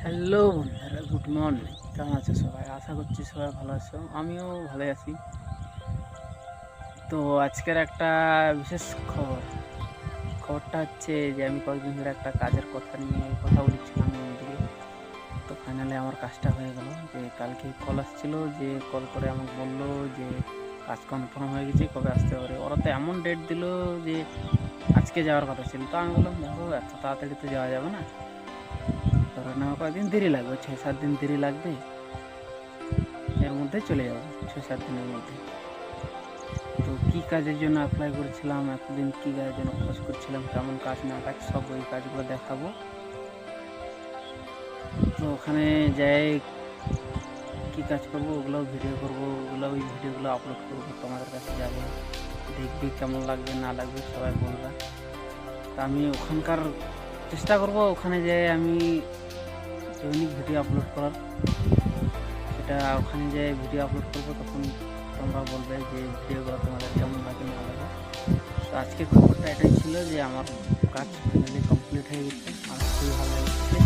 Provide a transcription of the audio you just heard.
Hello বন্ধুরা, good morning. কেমন আছো সবাই? আশা করছি সবাই ভালো আছো, আমিও ভালো আছি। তো আজকের একটা বিশেষ খবরটা হচ্ছে যে আমি কয়েকদিন ধরে একটা কাজের কথা নিয়ে কথা বলছিলাম বন্ধুকে। তো ফাইনালি আমার কাজটা হয়ে গেল। যে কালকে কল আসছিল, যে কল করে আমাকে বললো যে কাজ কনফার্ম হয়ে গেছে, কবে আসতে পারে। ওরা তো এমন ডেট দিল যে আজকে যাওয়ার কথা ছিল। তো আমি বললাম দেখো, এত তাড়াতাড়ি তো যাওয়া যাবে না, ধরো না কয়েকদিন দেরি লাগবে, 6-7 দিন দেরি লাগবে। এর মধ্যে চলে যাবো 6-7 দিনের মধ্যে। তো কী কাজের জন্য অ্যাপ্লাই করেছিলাম, এতদিন কী কাজের জন্য খোঁজ করছিলাম, কেমন কাজ না কাজ, সব ওই কাজগুলো দেখাবো। তো ওখানে যাই কী কাজ করবো ওগুলোও ভিডিও করবো, ওই ভিডিওগুলো আপলোড করবো, তোমাদের কাছে যাবে, দেখবি কেমন লাগবে না লাগবে সবাই বলবে। তা আমি ওখানকার চেষ্টা করব, ওখানে যাই আমি দৈনিক ভিডিও আপলোড করার। সেটা ওখানে যে ভিডিও আপলোড করবো তখন তোমরা বলবে যে ভিডিওগুলো তোমাদের কেমন লাগে না লাগে। তো আজকে খবরটা এটাই ছিল যে আমার কাজ ফাইনালি কমপ্লিট হয়ে গেছে, আমার খুবই ভালো লাগছে।